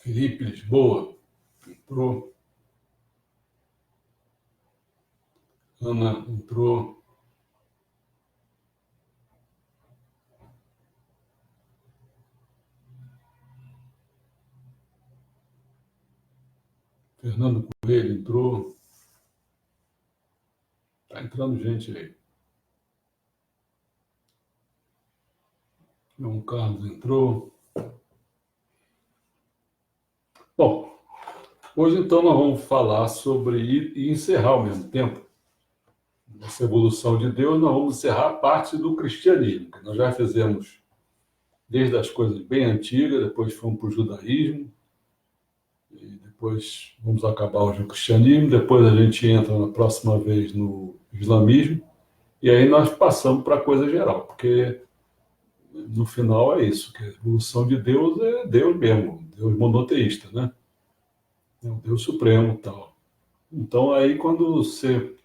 Felipe Lisboa entrou. Ana entrou. Fernando Coelho entrou. Está entrando gente aí. João Carlos entrou. Bom, hoje então nós vamos falar sobre e encerrar ao mesmo tempo essa evolução de Deus. Nós vamos encerrar a parte do cristianismo, que nós já fizemos desde as coisas bem antigas, depois fomos para o judaísmo, e depois vamos acabar hoje o cristianismo, depois a gente entra na próxima vez no islamismo, e aí nós passamos para a coisa geral, porque no final é isso, que a evolução de Deus é Deus mesmo, Deus monoteísta, né? É o Deus supremo e tal. Então aí quando você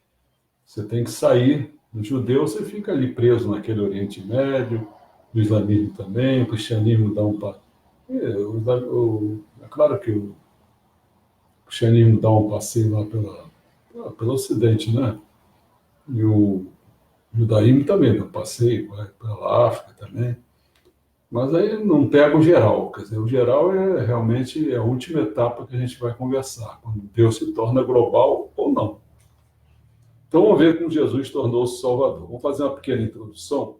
tem que sair do judeu, você fica ali preso naquele Oriente Médio, no islamismo também, o cristianismo dá um passo. É claro que o cristianismo dá um passeio lá pelo Ocidente, né? E o judaísmo também dá um passeio, vai pela África também. Mas aí não pega o geral, quer dizer, o geral é realmente a última etapa que a gente vai conversar, quando Deus se torna global ou não. Então vamos ver como Jesus tornou-se Salvador. Vamos fazer uma pequena introdução.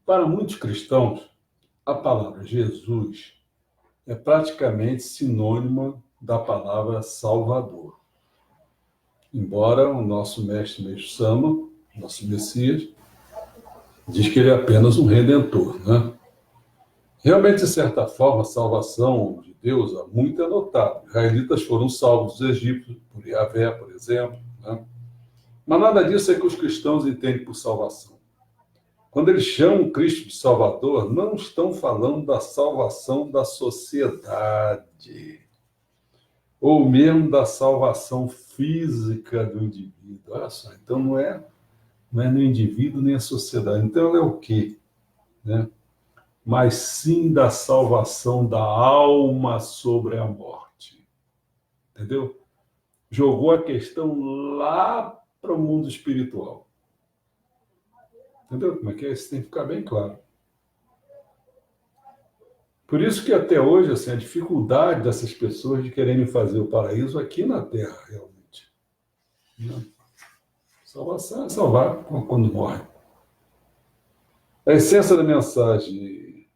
Para muitos cristãos, a palavra Jesus é praticamente sinônima da palavra Salvador. Embora o nosso mestre Meixo Sama, nosso Messias, diz que ele é apenas um redentor, né? Realmente, de certa forma, a salvação de Deus há muito é notável. Os israelitas foram salvos dos egípcios, por Yahvé, por exemplo, né? Mas nada disso é que os cristãos entendem por salvação. Quando eles chamam Cristo de Salvador, não estão falando da salvação da sociedade, ou mesmo da salvação física do indivíduo. Olha só, então não é no indivíduo nem a sociedade. Então ela é o quê? Né? Mas sim da salvação da alma sobre a morte. Entendeu? Jogou a questão lá para o mundo espiritual. Entendeu como é que é? Isso tem que ficar bem claro. Por isso que até hoje, assim, a dificuldade dessas pessoas de quererem fazer o paraíso aqui na Terra, realmente. Salvação é salvar quando morre. A essência da mensagem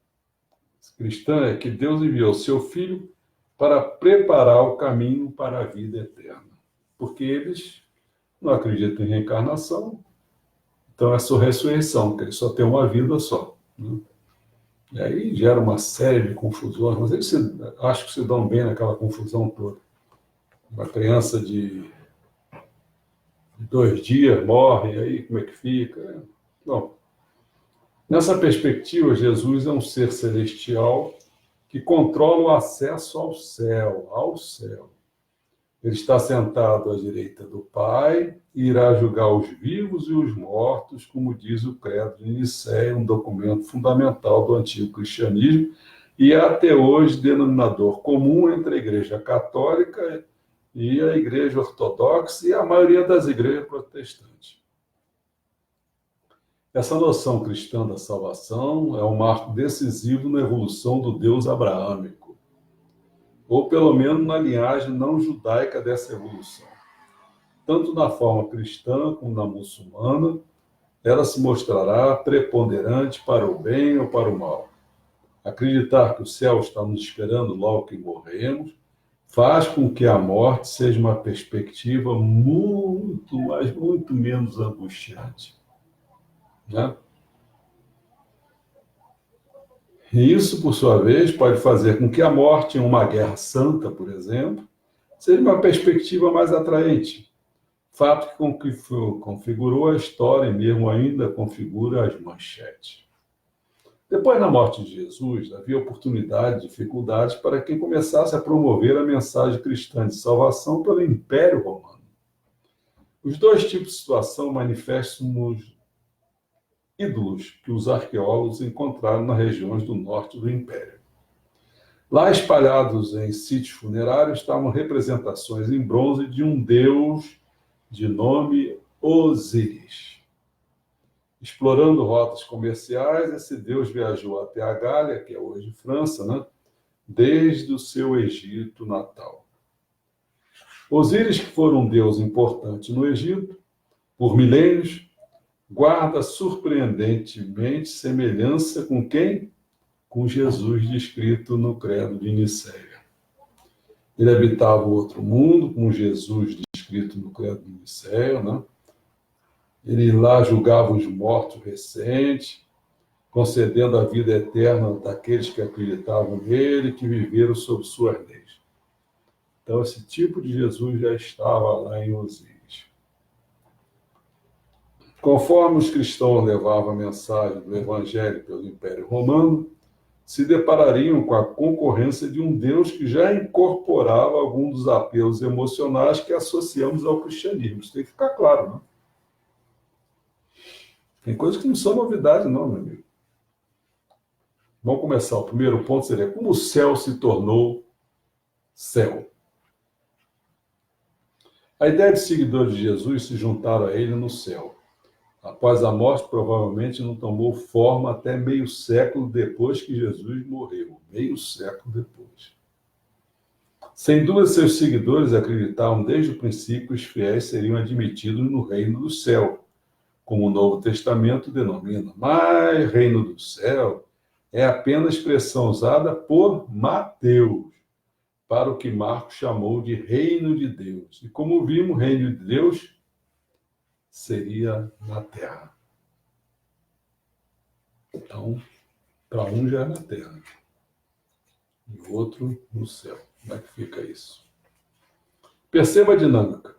cristã é que Deus enviou seu Filho para preparar o caminho para a vida eterna. Porque eles não acreditam em reencarnação, então é só ressurreição, que eles só têm uma vida só. Né? E aí gera uma série de confusões, mas eles acho que se dão bem naquela confusão toda. Uma criança de 2 dias morre, e aí como é que fica? Bom, nessa perspectiva, Jesus é um ser celestial que controla o acesso ao céu, Ele está sentado à direita do Pai e irá julgar os vivos e os mortos, como diz o Credo de Nicéia, um documento fundamental do antigo cristianismo, e é até hoje denominador comum entre a Igreja Católica e a Igreja Ortodoxa e a maioria das igrejas protestantes. Essa noção cristã da salvação é um marco decisivo na evolução do Deus abraâmico, ou pelo menos na linhagem não judaica dessa evolução. Tanto na forma cristã como na muçulmana, ela se mostrará preponderante para o bem ou para o mal. Acreditar que o céu está nos esperando logo que morremos faz com que a morte seja uma perspectiva muito, mas muito menos angustiante. Né? E isso, por sua vez, pode fazer com que a morte em uma guerra santa, por exemplo, seja uma perspectiva mais atraente. Fato que configurou a história e mesmo ainda configura as manchetes. Depois da morte de Jesus, havia oportunidade e dificuldades para quem começasse a promover a mensagem cristã de salvação pelo Império Romano. Os dois tipos de situação manifestam nos ídolos que os arqueólogos encontraram nas regiões do norte do Império. Lá espalhados em sítios funerários estavam representações em bronze de um deus de nome Osíris. Explorando rotas comerciais, esse deus viajou até a Gália, que é hoje França, né? Desde o seu Egito natal. Osíris, que foi um deus importante no Egito por milênios, guarda surpreendentemente semelhança com quem? Com Jesus descrito no Credo de Nicéia. Ele habitava o outro mundo, com Jesus descrito no Credo de Nicéia, né? Ele lá julgava os mortos recentes, concedendo a vida eterna daqueles que acreditavam nele, que viveram sob suas leis. Então, esse tipo de Jesus já estava lá em Osíris. Conforme os cristãos levavam a mensagem do Evangelho pelo Império Romano, se deparariam com a concorrência de um Deus que já incorporava algum dos apelos emocionais que associamos ao cristianismo. Isso tem que ficar claro, né? Tem coisas que não são novidade, não, meu amigo. Vamos começar. O primeiro ponto seria como o céu se tornou céu. A ideia de seguidores de Jesus se juntaram a ele no céu. Após a morte, provavelmente não tomou forma até meio século depois que Jesus morreu. Meio século depois. Sem dúvida, seus seguidores acreditavam desde o princípio que os fiéis seriam admitidos no reino do céu, como o Novo Testamento denomina. Mas reino do céu é apenas expressão usada por Mateus para o que Marcos chamou de reino de Deus. E como vimos, o reino de Deus seria na terra. Então, para um já é na terra, e o outro no céu. Como é que fica isso? Perceba a dinâmica.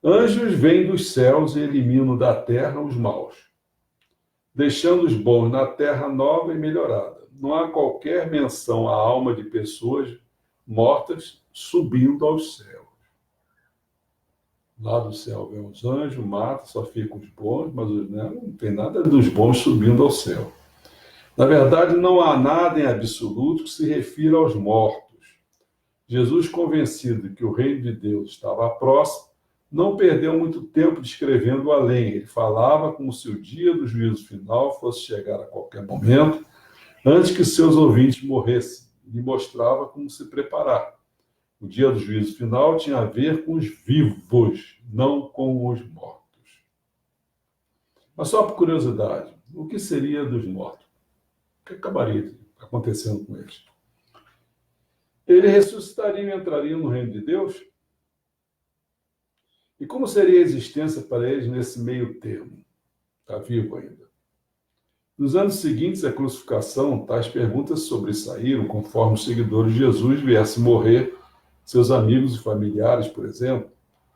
Anjos vêm dos céus e eliminam da terra os maus, deixando os bons na terra nova e melhorada. Não há qualquer menção à alma de pessoas mortas subindo aos céus. Lá do céu vem os anjos, mata, só ficam os bons, mas não tem nada dos bons subindo ao céu. Na verdade, não há nada em absoluto que se refira aos mortos. Jesus, convencido de que o reino de Deus estava próximo, não perdeu muito tempo descrevendo o além. Ele falava como se o dia do juízo final fosse chegar a qualquer momento, antes que seus ouvintes morressem. Ele mostrava como se preparar. O dia do juízo final tinha a ver com os vivos, não com os mortos. Mas só por curiosidade, o que seria dos mortos? O que acabaria acontecendo com eles? Eles ressuscitariam e entrariam no reino de Deus? E como seria a existência para eles nesse meio termo? Está vivo ainda. Nos anos seguintes à crucificação, tais perguntas sobressaíram conforme os seguidores de Jesus viessem morrer, seus amigos e familiares, por exemplo,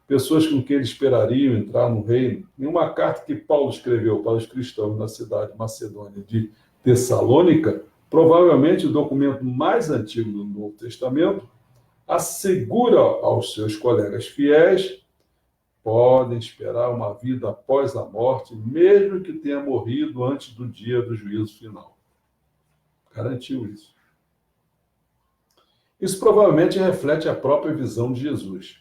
pessoas com quem eles esperariam entrar no reino. Em uma carta que Paulo escreveu para os cristãos na cidade macedônia de Tessalônica, provavelmente o documento mais antigo do Novo Testamento, assegura aos seus colegas fiéis podem esperar uma vida após a morte, mesmo que tenha morrido antes do dia do juízo final. Garantiu isso. Isso provavelmente reflete a própria visão de Jesus.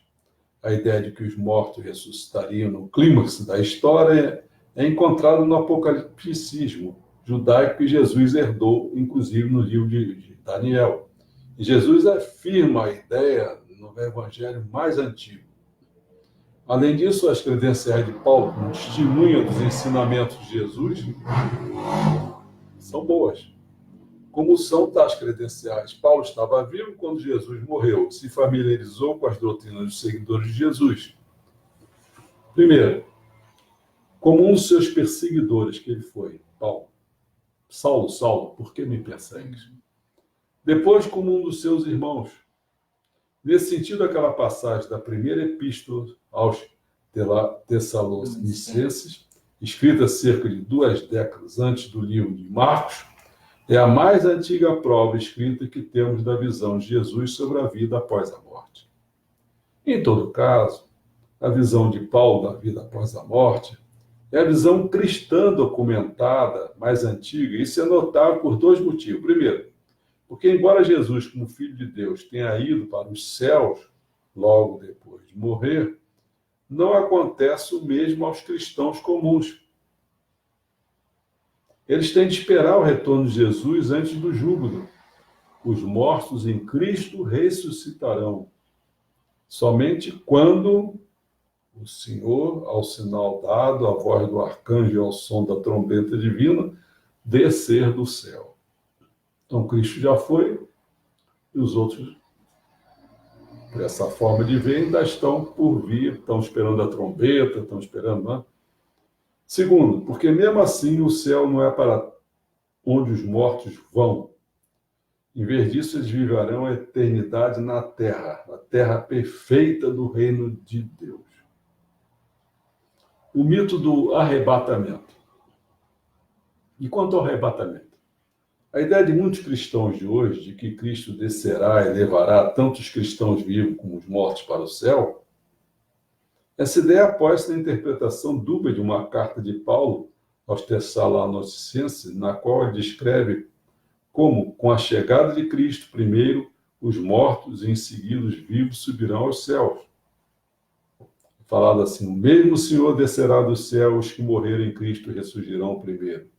A ideia de que os mortos ressuscitariam no clímax da história é encontrada no apocalipticismo judaico que Jesus herdou, inclusive no livro de Daniel. E Jesus afirma a ideia no evangelho mais antigo. Além disso, as credenciais de Paulo como testemunha dos ensinamentos de Jesus são boas. Como são tais credenciais? Paulo estava vivo quando Jesus morreu, se familiarizou com as doutrinas dos seguidores de Jesus. Primeiro, como um dos seus perseguidores que ele foi, Paulo. Saulo, Saulo, por que me persegues? Depois, como um dos seus irmãos. Nesse sentido, aquela passagem da primeira epístola aos Tessalonicenses, escrita cerca de 2 décadas antes do livro de Marcos, é a mais antiga prova escrita que temos da visão de Jesus sobre a vida após a morte. Em todo caso, a visão de Paulo da vida após a morte é a visão cristã documentada mais antiga, e isso é notável por dois motivos. Primeiro, Porque, embora Jesus, como Filho de Deus, tenha ido para os céus logo depois de morrer, não acontece o mesmo aos cristãos comuns. Eles têm de esperar o retorno de Jesus antes do júbilo. Os mortos em Cristo ressuscitarão somente quando o Senhor, ao sinal dado, a voz do arcanjo e ao som da trombeta divina, descer do céu. Então, Cristo já foi, e os outros, por essa forma de ver, ainda estão por vir, estão esperando a trombeta, estão esperando, né? Segundo, porque mesmo assim o céu não é para onde os mortos vão. Em vez disso, eles viverão a eternidade na terra perfeita do reino de Deus. O mito do arrebatamento. E quanto ao arrebatamento? A ideia de muitos cristãos de hoje, de que Cristo descerá e levará tanto os cristãos vivos como os mortos para o céu, essa ideia apoia-se na interpretação dúbia de uma carta de Paulo aos Tessalonicenses, na qual ele descreve como, com a chegada de Cristo, primeiro os mortos e em seguida os vivos subirão aos céus. Falado assim, o mesmo Senhor descerá do céu, os que morreram em Cristo ressurgirão primeiro.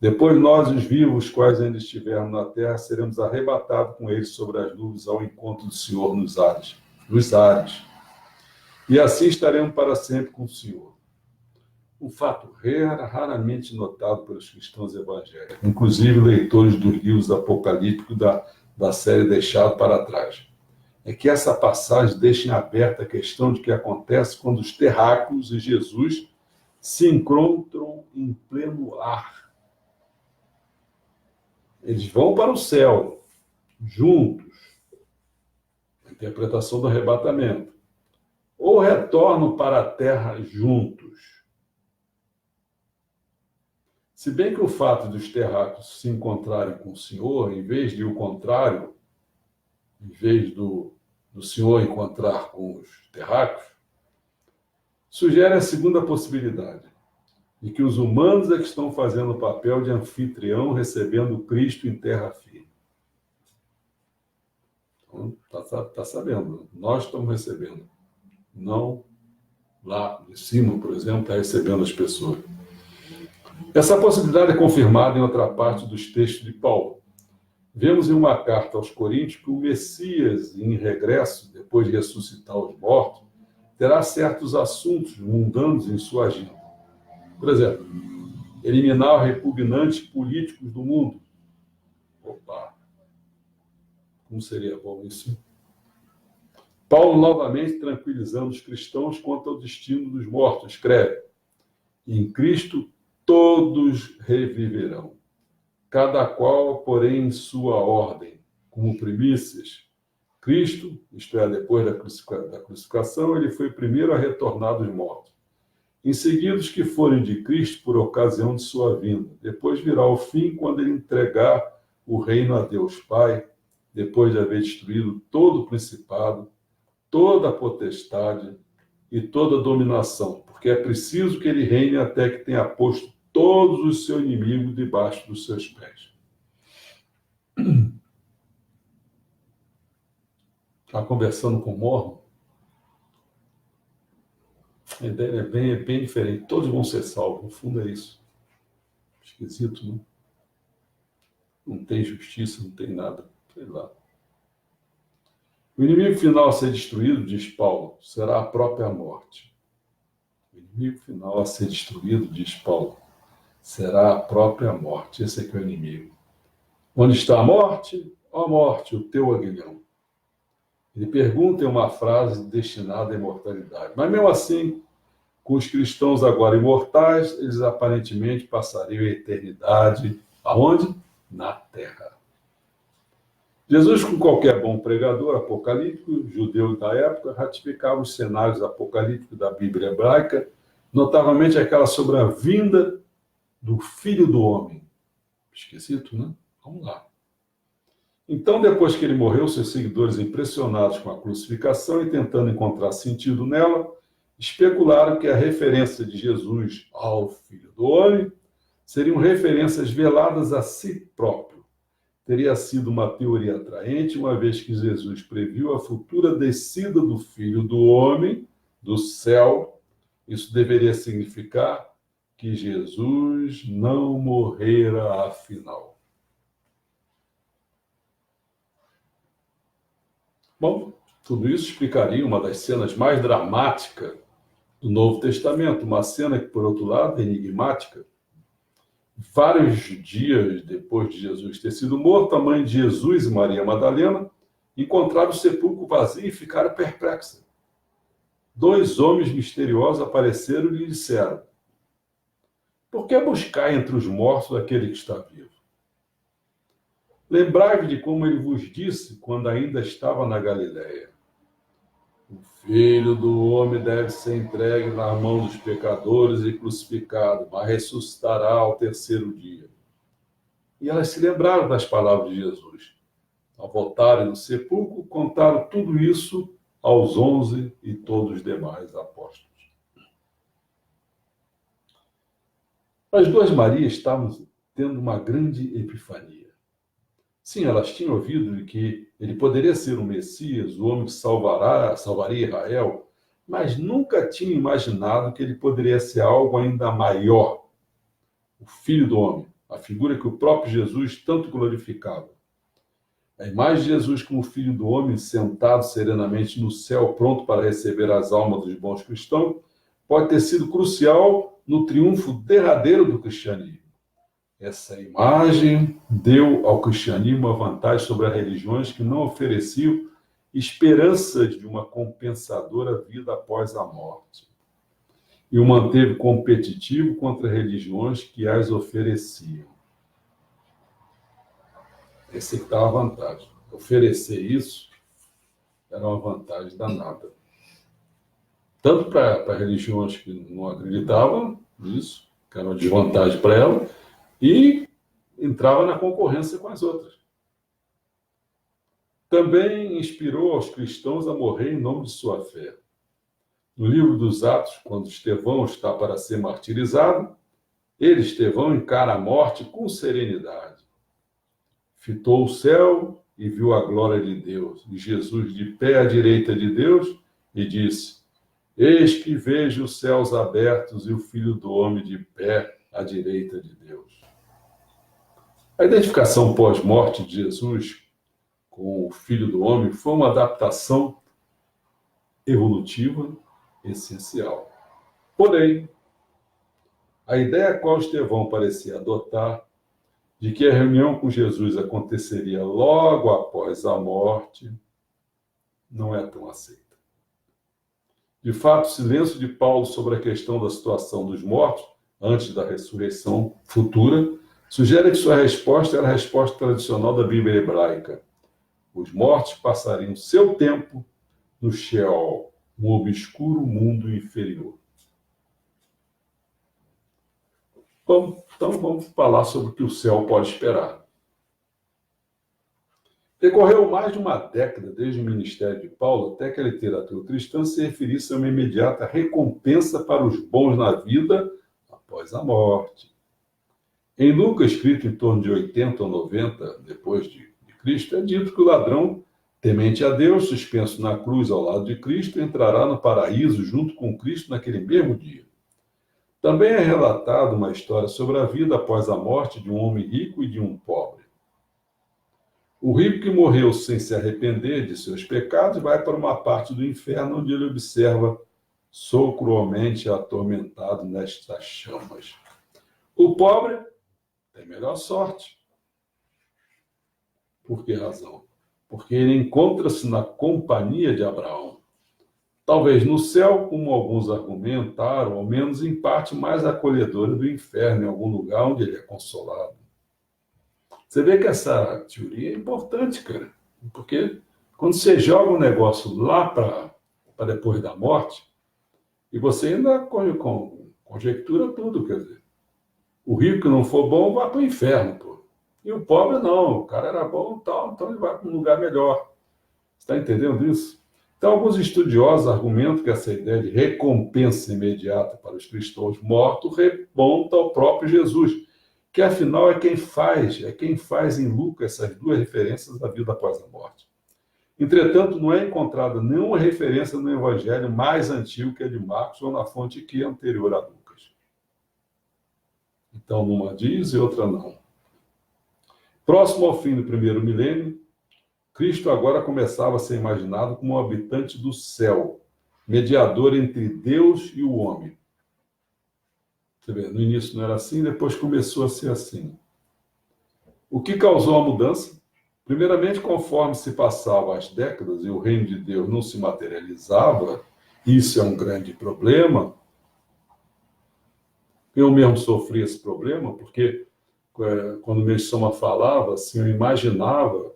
Depois nós, os vivos, quais ainda estivermos na terra, seremos arrebatados com eles sobre as nuvens ao encontro do Senhor nos ares. E assim estaremos para sempre com o Senhor. Um fato raramente notado pelos cristãos evangélicos, inclusive leitores dos livros apocalípticos da série Deixado para Trás, é que essa passagem deixa em aberta a questão de que acontece quando os terráqueos e Jesus se encontram em pleno ar. Eles vão para o céu, juntos, a interpretação do arrebatamento, ou retornam para a terra juntos. Se bem que o fato dos terráqueos se encontrarem com o Senhor, em vez de o contrário, em vez do Senhor encontrar com os terráqueos, sugere a segunda possibilidade, de que os humanos é que estão fazendo o papel de anfitrião, recebendo Cristo em terra firme. Então, tá sabendo, nós estamos recebendo, não lá de cima, por exemplo, está recebendo as pessoas. Essa possibilidade é confirmada em outra parte dos textos de Paulo. Vemos em uma carta aos Coríntios que o Messias, em regresso, depois de ressuscitar os mortos, terá certos assuntos mundanos em sua agenda. Por exemplo, eliminar os repugnantes políticos do mundo. Opa! Como seria bom isso? Paulo, novamente, tranquilizando os cristãos quanto ao destino dos mortos, escreve: em Cristo todos reviverão, cada qual, porém, em sua ordem, como primícias. Cristo, isto é, depois da crucificação, ele foi primeiro a retornar dos mortos. Em seguida, os que forem de Cristo por ocasião de sua vinda. Depois virá o fim, quando ele entregar o reino a Deus Pai, depois de haver destruído todo o principado, toda a potestade e toda a dominação, porque é preciso que ele reine até que tenha posto todos os seus inimigos debaixo dos seus pés. Está conversando com o Mormon? A ideia é bem diferente. Todos vão ser salvos. No fundo é isso. Esquisito, não? Não tem justiça, não tem nada. Sei lá. O inimigo final a ser destruído, diz Paulo, será a própria morte. O inimigo final a ser destruído, diz Paulo, será a própria morte. Esse aqui é o inimigo. Onde está a morte? Ó morte, o teu aguilhão. Ele pergunta em uma frase destinada à imortalidade. Mas mesmo assim, com os cristãos agora imortais, eles aparentemente passariam a eternidade aonde? Na terra. Jesus, como qualquer bom pregador apocalíptico, judeu da época, ratificava os cenários apocalípticos da Bíblia hebraica, notavelmente aquela sobre a vinda do Filho do Homem. Esquisito, né? Vamos lá. Então, depois que ele morreu, seus seguidores, impressionados com a crucificação e tentando encontrar sentido nela, especularam que a referência de Jesus ao Filho do Homem seriam referências veladas a si próprio, teria sido uma teoria atraente, uma vez que Jesus previu a futura descida do Filho do Homem do céu. Isso deveria significar que Jesus não morrera afinal. Bom, tudo isso explicaria uma das cenas mais dramáticas do Novo Testamento, uma cena que, por outro lado, é enigmática. Vários dias depois de Jesus ter sido morto, a mãe de Jesus e Maria Madalena encontraram o sepulcro vazio e ficaram perplexas. 2 homens misteriosos apareceram e lhe disseram: por que buscar entre os mortos aquele que está vivo? Lembrai-vos de como ele vos disse quando ainda estava na Galiléia: o Filho do Homem deve ser entregue na mão dos pecadores e crucificado, mas ressuscitará ao 3º dia. E elas se lembraram das palavras de Jesus. Ao voltarem do sepulcro, contaram tudo isso aos 11 e todos os demais apóstolos. As 2 Marias estavam tendo uma grande epifania. Sim, elas tinham ouvido de que ele poderia ser o Messias, o homem que salvaria Israel, mas nunca tinham imaginado que ele poderia ser algo ainda maior, o Filho do Homem, a figura que o próprio Jesus tanto glorificava. A imagem de Jesus como Filho do Homem, sentado serenamente no céu, pronto para receber as almas dos bons cristãos, pode ter sido crucial no triunfo derradeiro do cristianismo. Essa imagem deu ao cristianismo uma vantagem sobre as religiões que não ofereciam esperanças de uma compensadora vida após a morte, e o manteve competitivo contra religiões que as ofereciam. Esse que estava a vantagem. Oferecer isso era uma vantagem danada. Tanto para religiões que não acreditavam nisso, que era uma desvantagem para ela, e entrava na concorrência com as outras. Também inspirou aos cristãos a morrer em nome de sua fé. No livro dos Atos, quando Estevão está para ser martirizado, Estevão, encara a morte com serenidade. Fitou o céu e viu a glória de Deus, e Jesus de pé à direita de Deus, e disse: eis que vejo os céus abertos e o Filho do Homem de pé à direita de Deus. A identificação pós-morte de Jesus com o Filho do Homem foi uma adaptação evolutiva essencial. Porém, a ideia a qual Estevão parecia adotar, de que a reunião com Jesus aconteceria logo após a morte, não é tão aceita. De fato, o silêncio de Paulo sobre a questão da situação dos mortos, antes da ressurreição futura, sugere que sua resposta era a resposta tradicional da Bíblia hebraica. Os mortos passariam seu tempo no Sheol, um obscuro mundo inferior. Bom, então vamos falar sobre o que o céu pode esperar. Decorreu mais de uma década desde o ministério de Paulo até que a literatura cristã se referisse a uma imediata recompensa para os bons na vida após a morte. Em Lucas, escrito em torno de 80 ou 90 depois de Cristo, é dito que o ladrão, temente a Deus, suspenso na cruz ao lado de Cristo, entrará no paraíso junto com Cristo naquele mesmo dia. Também é relatada uma história sobre a vida após a morte de um homem rico e de um pobre. O rico que morreu sem se arrepender de seus pecados vai para uma parte do inferno onde ele observa, sou cruelmente atormentado nestas chamas. O pobre tem melhor sorte. Por que razão? Porque ele encontra-se na companhia de Abraão. Talvez no céu, como alguns argumentaram, ao menos em parte mais acolhedora do inferno, em algum lugar onde ele é consolado. Você vê que essa teoria é importante, cara. Porque quando você joga um negócio lá para depois da morte, e você ainda conjectura tudo, quer dizer, o rico que não for bom vai para o inferno, pô. E o pobre não, o cara era bom e tal, então ele vai para um lugar melhor. Você está entendendo isso? Então, alguns estudiosos argumentam que essa ideia de recompensa imediata para os cristãos mortos remonta ao próprio Jesus, que afinal é quem faz em Lucas essas duas referências da vida após a morte. Entretanto, não é encontrada nenhuma referência no evangelho mais antigo que a de Marcos ou na fonte que é anterior a Lucas. Então, uma diz e outra não. Próximo ao fim do primeiro milênio, Cristo agora começava a ser imaginado como um habitante do céu, mediador entre Deus e o homem. Você vê, no início não era assim, depois começou a ser assim. O que causou a mudança? Primeiramente, conforme se passavam as décadas e o reino de Deus não se materializava, isso é um grande problema. Eu mesmo sofri esse problema, porque quando o Meshama falava, assim, eu imaginava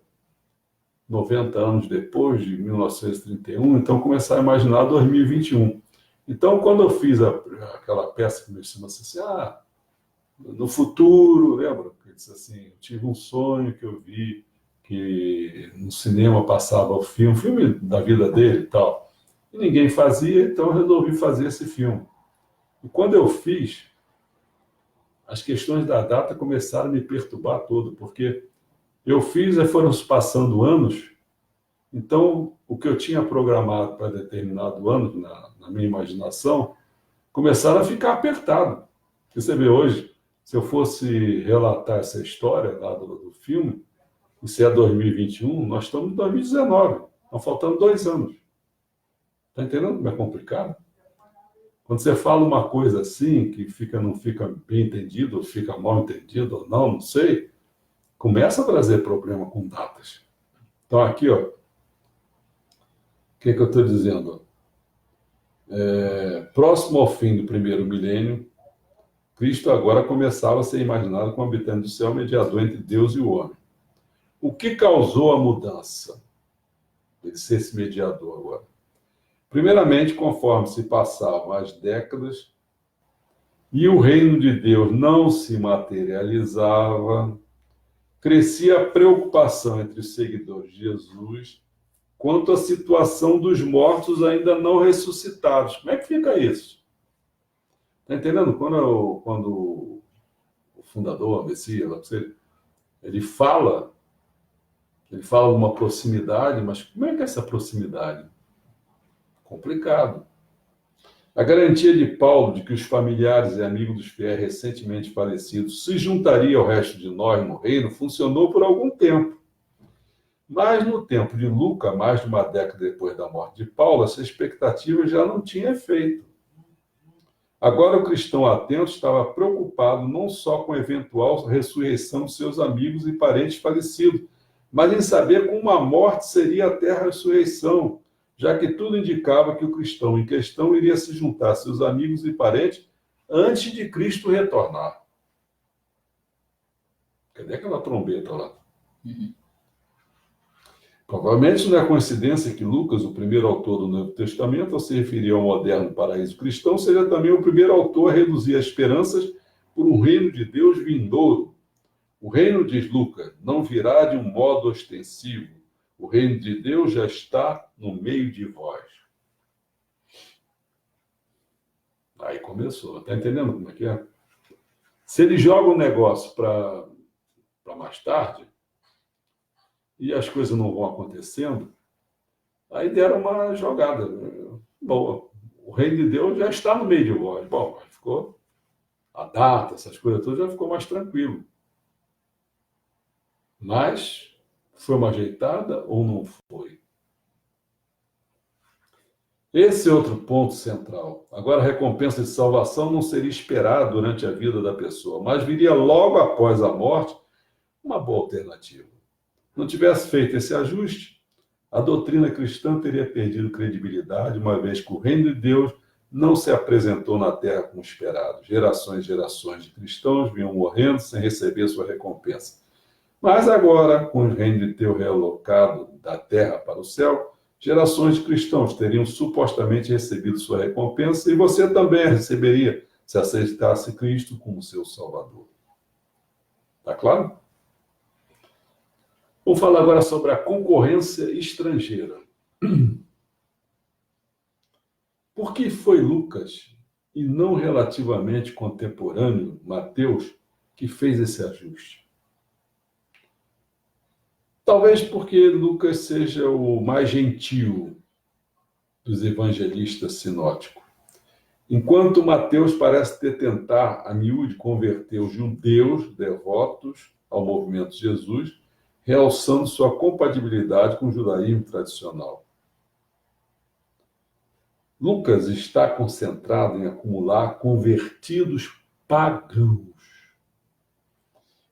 90 anos depois de 1931, então começar a imaginar 2021. Então, quando eu fiz aquela peça que me chama assim, no futuro, lembra? Ele disse assim, eu tive um sonho que eu vi que no cinema passava o filme da vida dele e tal, e ninguém fazia, então eu resolvi fazer esse filme. E quando eu fiz, as questões da data começaram a me perturbar todo, porque eu fiz e foram se passando anos. Então, o que eu tinha programado para determinado ano, na minha imaginação, começaram a ficar apertado. Você vê hoje, se eu fosse relatar essa história lá do filme, isso é 2021, nós estamos em 2019, estão faltando 2 anos. Está entendendo como é complicado? Quando você fala uma coisa assim, que não fica bem entendido, ou fica mal entendido, ou não sei, começa a trazer problema com datas. Então, aqui, ó, o que eu estou dizendo? Próximo ao fim do primeiro milênio, Cristo agora começava a ser imaginado como habitante do céu, mediador entre Deus e o homem. O que causou a mudança? Ele ser esse mediador agora. Primeiramente, conforme se passavam as décadas e o reino de Deus não se materializava, crescia a preocupação entre os seguidores de Jesus quanto à situação dos mortos ainda não ressuscitados. Como é que fica isso? Está entendendo? Quando o fundador, o Messias, ele fala de uma proximidade, mas como é que é essa proximidade? Complicado. A garantia de Paulo de que os familiares e amigos dos fiéis recentemente falecidos se juntariam ao resto de nós no reino funcionou por algum tempo. Mas no tempo de Lucas, mais de uma década depois da morte de Paulo, essa expectativa já não tinha efeito. Agora o cristão atento estava preocupado não só com a eventual ressurreição de seus amigos e parentes falecidos, mas em saber como a morte seria até a ressurreição, já que tudo indicava que o cristão em questão iria se juntar a seus amigos e parentes antes de Cristo retornar. Cadê aquela trombeta lá? Provavelmente não é coincidência que Lucas, o primeiro autor do Novo Testamento, ao se referir ao moderno paraíso cristão, seja também o primeiro autor a reduzir as esperanças por um reino de Deus vindouro. O reino, diz Lucas, não virá de um modo ostensivo. O reino de Deus já está no meio de vós. Aí começou. Está entendendo como é que é? Se ele joga um negócio para mais tarde, e as coisas não vão acontecendo, aí deram uma jogada boa. O reino de Deus já está no meio de vós. Bom, ficou a data, essas coisas todas, já ficou mais tranquilo. Mas foi uma ajeitada ou não foi? Esse é outro ponto central. Agora, a recompensa de salvação não seria esperada durante a vida da pessoa, mas viria logo após a morte uma boa alternativa. Não tivesse feito esse ajuste, a doutrina cristã teria perdido credibilidade, uma vez que o reino de Deus não se apresentou na terra como esperado. Gerações e gerações de cristãos vinham morrendo sem receber sua recompensa. Mas agora, com o reino de Deus realocado da terra para o céu, gerações de cristãos teriam supostamente recebido sua recompensa e você também a receberia se aceitasse Cristo como seu Salvador. Está claro? Vamos falar agora sobre a concorrência estrangeira. Por que foi Lucas, e não relativamente contemporâneo, Mateus, que fez esse ajuste? Talvez porque Lucas seja o mais gentil dos evangelistas sinóticos. Enquanto Mateus parece ter tentar a miúde converter os judeus devotos ao movimento de Jesus, realçando sua compatibilidade com o judaísmo tradicional. Lucas está concentrado em acumular convertidos pagãos.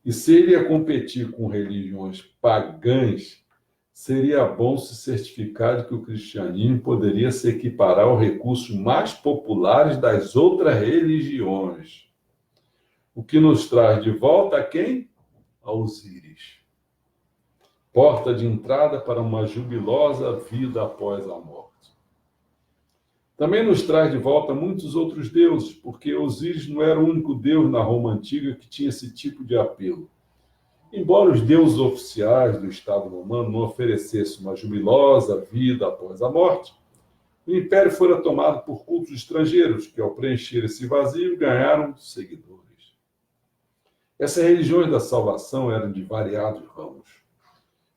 E se ele ia competir com religiões pagãs, seria bom se certificar de que o cristianismo poderia se equiparar aos recursos mais populares das outras religiões. O que nos traz de volta a quem? A Osíris. Porta de entrada para uma jubilosa vida após a morte. Também nos traz de volta muitos outros deuses, porque Osíris não era o único deus na Roma antiga que tinha esse tipo de apelo. Embora os deuses oficiais do Estado romano não oferecessem uma jubilosa vida após a morte, o império fora tomado por cultos estrangeiros, que ao preencher esse vazio ganharam seguidores. Essas religiões da salvação eram de variados ramos.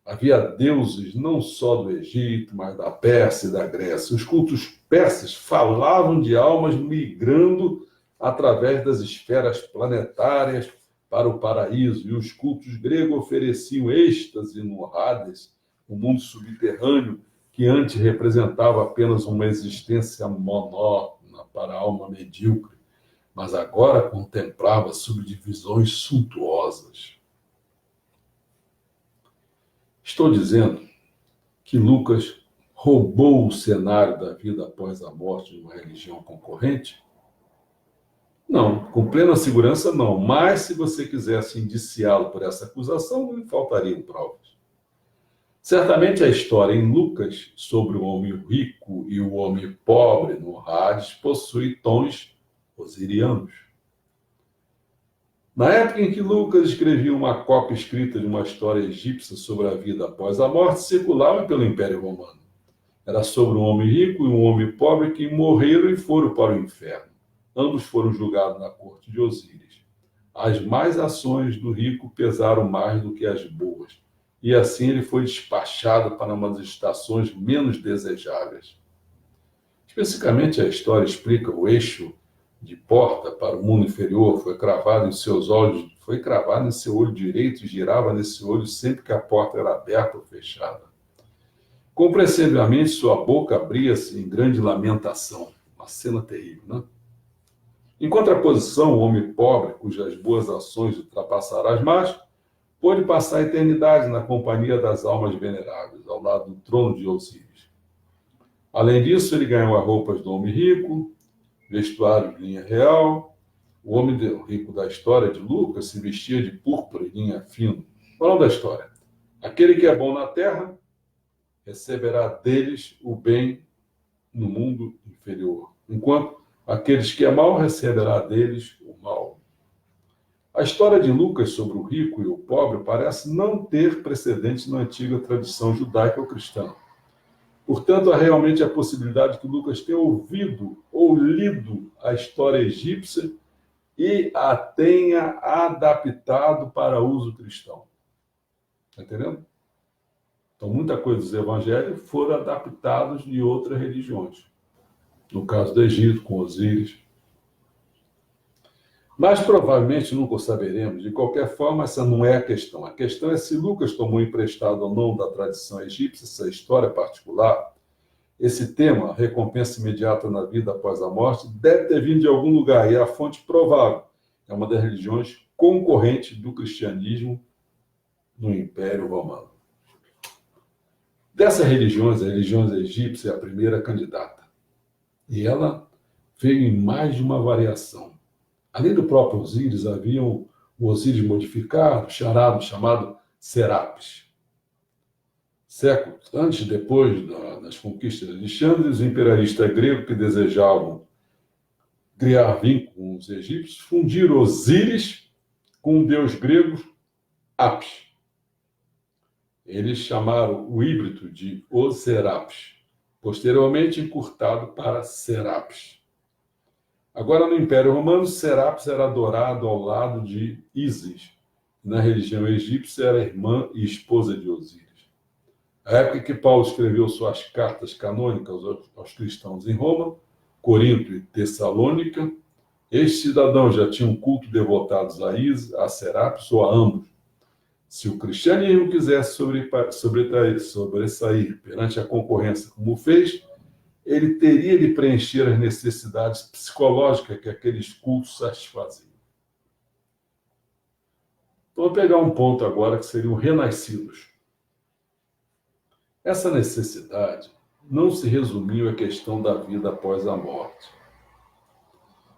Havia deuses não só do Egito, mas da Pérsia e da Grécia. Os cultos persas falavam de almas migrando através das esferas planetárias para o paraíso, e os cultos gregos ofereciam êxtase no Hades, o mundo subterrâneo, que antes representava apenas uma existência monótona para a alma medíocre, mas agora contemplava subdivisões suntuosas. Estou dizendo que Lucas roubou o cenário da vida após a morte de uma religião concorrente? Não, com plena segurança não, mas se você quisesse indiciá-lo por essa acusação, não lhe faltariam provas. Certamente a história em Lucas sobre o homem rico e o homem pobre no Hades possui tons osirianos. Na época em que Lucas escrevia uma cópia escrita de uma história egípcia sobre a vida após a morte, circulava pelo Império Romano. Era sobre um homem rico e um homem pobre que morreram e foram para o inferno. Ambos foram julgados na corte de Osíris. As más ações do rico pesaram mais do que as boas, e assim ele foi despachado para umas estações menos desejáveis. Especificamente, a história explica o eixo de porta para o mundo inferior foi cravado em seu olho direito e girava nesse olho sempre que a porta era aberta ou fechada. Compreensivelmente, sua boca abria-se em grande lamentação. Uma cena terrível, né? Em contraposição, o homem pobre, cujas boas ações ultrapassaram as más, pôde passar a eternidade na companhia das almas veneráveis, ao lado do trono de Osíris. Além disso, ele ganhou as roupas do homem rico, vestuário de linha real. O homem rico da história de Lucas se vestia de púrpura e linha fino. Moral da história: aquele que é bom na terra receberá deles o bem no mundo inferior, enquanto aqueles que é mal receberá deles o mal. A história de Lucas sobre o rico e o pobre parece não ter precedente na antiga tradição judaica ou cristã. Portanto, há realmente a possibilidade que Lucas tenha ouvido ou lido a história egípcia e a tenha adaptado para uso cristão. Está entendendo? Então, muita coisa dos evangelhos foram adaptados de outras religiões. No caso do Egito, com Osíris. Mas provavelmente nunca o saberemos. De qualquer forma, essa não é a questão. A questão é se Lucas tomou emprestado ou não da tradição egípcia essa história particular. Esse tema, recompensa imediata na vida após a morte, deve ter vindo de algum lugar, e a fonte provável é uma das religiões concorrentes do cristianismo no Império Romano. Dessas religiões, a religião egípcia é a primeira candidata. E ela veio em mais de uma variação. Além do próprio Osíris, havia o Osíris modificado, chamado Serapis. Séculos antes e depois das conquistas de Alexandre, os imperialistas gregos que desejavam criar vínculo com os egípcios fundiram Osíris com o deus grego Apis. Eles chamaram o híbrido de Os Serapis, posteriormente encurtado para Serapis. Agora, no Império Romano, Serápis era adorado ao lado de Ísis. Na religião egípcia, era irmã e esposa de Osíris. A época que Paulo escreveu suas cartas canônicas aos cristãos em Roma, Corinto e Tessalônica, estes cidadãos já tinham culto devotados a Ísis, a Serápis ou a ambos. Se o cristianismo quisesse sobressair perante a concorrência como fez, ele teria de preencher as necessidades psicológicas que aqueles cultos satisfaziam. Então, vou pegar um ponto agora que seriam renascidos. Essa necessidade não se resumiu à questão da vida após a morte.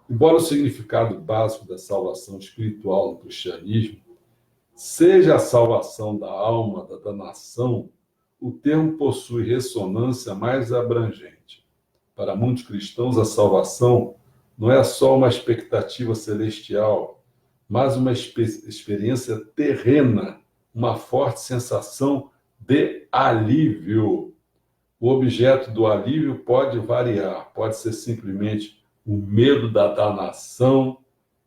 Embora o significado básico da salvação espiritual no cristianismo seja a salvação da alma da nação, o termo possui ressonância mais abrangente. Para muitos cristãos, a salvação não é só uma expectativa celestial, mas uma experiência terrena, uma forte sensação de alívio. O objeto do alívio pode variar, pode ser simplesmente o medo da danação,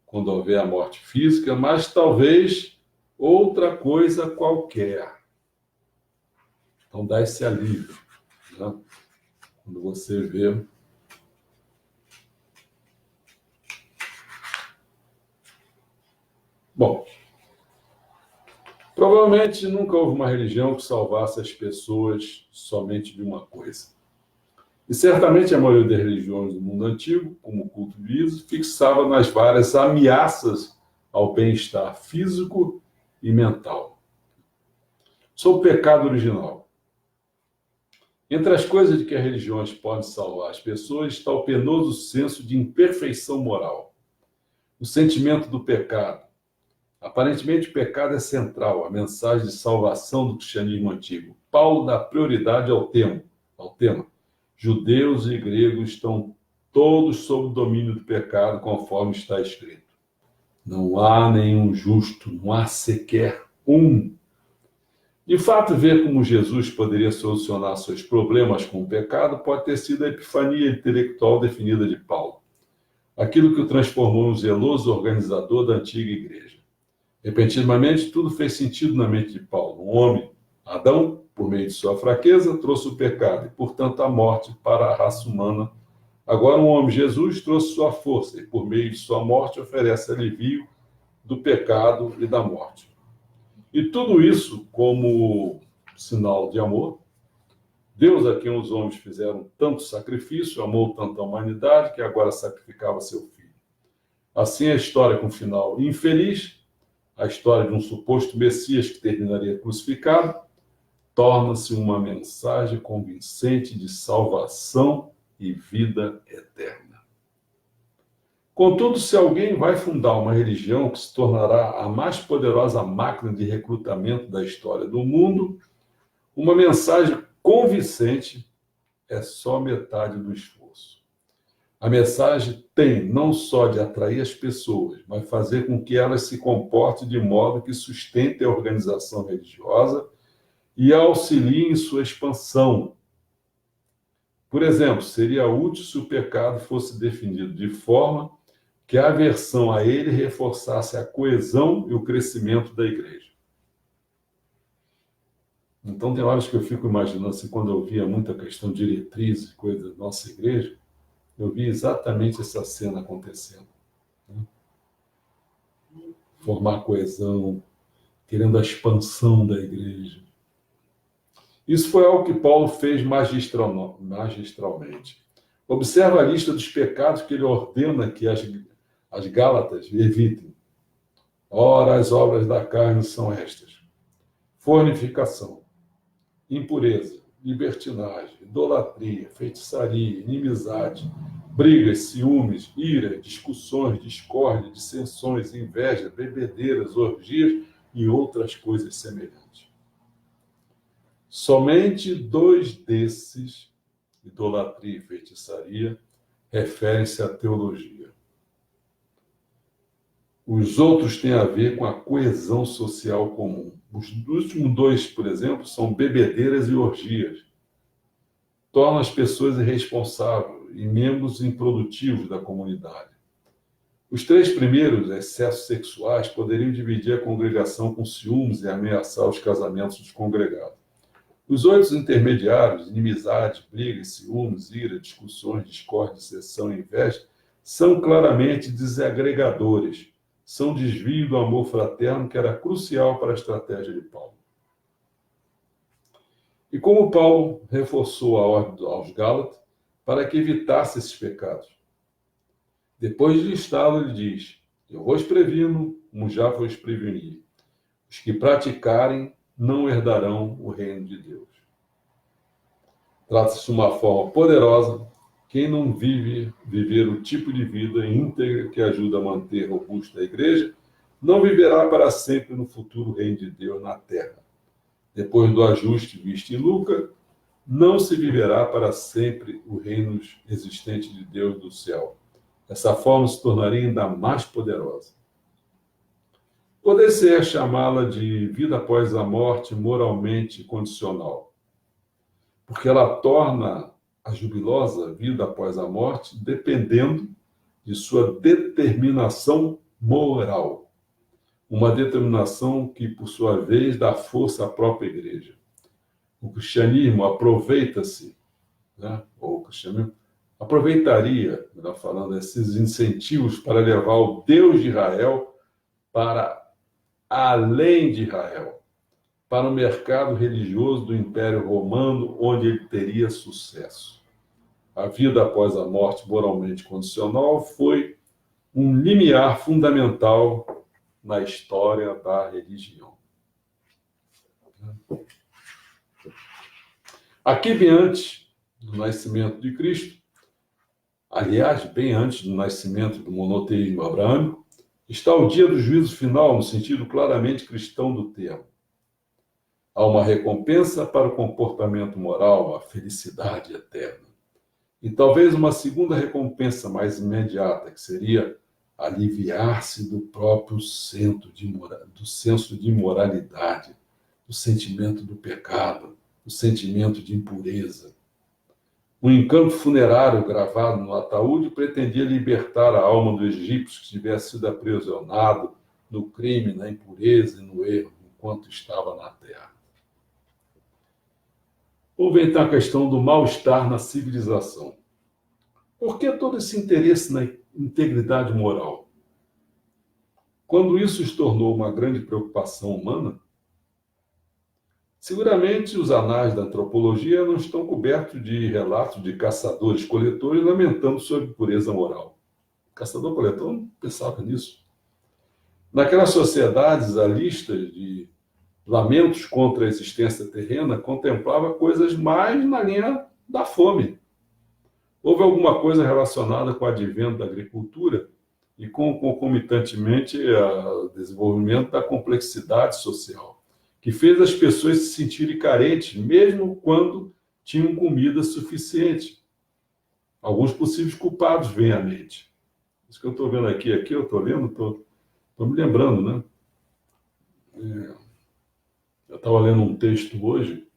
quando houver a morte física, mas talvez outra coisa qualquer. Então dá esse alívio, né? Quando você vê. Bom, provavelmente nunca houve uma religião que salvasse as pessoas somente de uma coisa. E certamente a maioria das religiões do mundo antigo, como o culto de Ísis, fixava nas várias ameaças ao bem-estar físico e mental. Sobre o pecado original. Entre as coisas de que as religiões podem salvar as pessoas está o penoso senso de imperfeição moral, o sentimento do pecado. Aparentemente, o pecado é central, a mensagem de salvação do cristianismo antigo. Paulo dá prioridade ao tema. Judeus e gregos estão todos sob o domínio do pecado, conforme está escrito. Não há nenhum justo, não há sequer um. De fato, ver como Jesus poderia solucionar seus problemas com o pecado pode ter sido a epifania intelectual definida de Paulo, aquilo que o transformou em um zeloso organizador da antiga igreja. Repentinamente, tudo fez sentido na mente de Paulo. Um homem, Adão, por meio de sua fraqueza, trouxe o pecado e, portanto, a morte para a raça humana. Agora, um homem, Jesus, trouxe sua força e, por meio de sua morte, oferece alívio do pecado e da morte. E tudo isso como sinal de amor. Deus, a quem os homens fizeram tanto sacrifício, amou tanto a humanidade, que agora sacrificava seu filho. Assim, a história com um final infeliz, a história de um suposto Messias que terminaria crucificado, torna-se uma mensagem convincente de salvação e vida eterna. Contudo, se alguém vai fundar uma religião que se tornará a mais poderosa máquina de recrutamento da história do mundo, uma mensagem convincente é só metade do esforço. A mensagem tem não só de atrair as pessoas, mas fazer com que elas se comportem de modo que sustente a organização religiosa e auxilie em sua expansão. Por exemplo, seria útil se o pecado fosse definido de forma que a aversão a ele reforçasse a coesão e o crescimento da igreja. Então, tem horas que eu fico imaginando, assim, quando eu via muita questão de diretriz e coisa da nossa igreja, eu vi exatamente essa cena acontecendo. Né? Formar coesão, querendo a expansão da igreja. Isso foi algo que Paulo fez magistralmente. Observa a lista dos pecados que ele ordena que as Gálatas evitem. Ora, as obras da carne são estas: fornicação, impureza, libertinagem, idolatria, feitiçaria, inimizade, brigas, ciúmes, ira, discussões, discórdia, dissensões, inveja, bebedeiras, orgias e outras coisas semelhantes. Somente 2 desses, idolatria e feitiçaria, referem-se à teologia. Os outros têm a ver com a coesão social comum. Os últimos 2, por exemplo, são bebedeiras e orgias. Tornam as pessoas irresponsáveis e membros improdutivos da comunidade. Os 3 primeiros, excessos sexuais, poderiam dividir a congregação com ciúmes e ameaçar os casamentos dos congregados. Os 8 intermediários, inimizades, brigas, ciúmes, ira, discussões, discórdia, dissensão e inveja, são claramente desagregadores, são desvio do amor fraterno que era crucial para a estratégia de Paulo. E como Paulo reforçou a ordem aos Gálatas para que evitasse esses pecados? Depois de listá-lo, ele diz: eu vos previno, como já vos preveni. Os que praticarem não herdarão o reino de Deus. Trata-se de uma forma poderosa. Quem não viver o tipo de vida íntegra que ajuda a manter robusta a igreja, não viverá para sempre no futuro reino de Deus na terra. Depois do ajuste visto em Lucas, não se viverá para sempre o reino existente de Deus do céu. Essa forma se tornaria ainda mais poderosa. Poder-se chamá-la de vida após a morte moralmente condicional, porque ela torna a jubilosa vida após a morte dependendo de sua determinação moral. Uma determinação que, por sua vez, dá força à própria igreja. O cristianismo aproveita-se, ou o cristianismo aproveitaria, melhor falando, esses incentivos para levar o Deus de Israel para além de Israel, para o mercado religioso do Império Romano, onde ele teria sucesso. A vida após a morte moralmente condicional foi um limiar fundamental na história da religião. Aqui, bem antes do nascimento de Cristo, aliás, bem antes do nascimento do monoteísmo abraâmico, está o dia do juízo final, no sentido claramente cristão do termo. Há uma recompensa para o comportamento moral, a felicidade eterna. E talvez uma segunda recompensa mais imediata, que seria aliviar-se do próprio do senso de imoralidade, do sentimento do pecado, do sentimento de impureza. Um encanto funerário gravado no ataúde pretendia libertar a alma do egípcio que tivesse sido aprisionado no crime, na impureza e no erro, enquanto estava na terra. Vamos ver então a questão do mal-estar na civilização. Por que todo esse interesse na integridade moral? Quando isso se tornou uma grande preocupação humana, seguramente os anais da antropologia não estão cobertos de relatos de caçadores-coletores lamentando sobre pureza moral. Caçador-coletor não pensava nisso. Naquelas sociedades, a lista de lamentos contra a existência terrena contemplava coisas mais na linha da fome. Houve alguma coisa relacionada com o advento da agricultura e concomitantemente o desenvolvimento da complexidade social, que fez as pessoas se sentirem carentes, mesmo quando tinham comida suficiente. Alguns possíveis culpados vêm à mente. Isso que eu estou vendo aqui eu estou lendo, estou me lembrando, né? Eu estava lendo um texto hoje,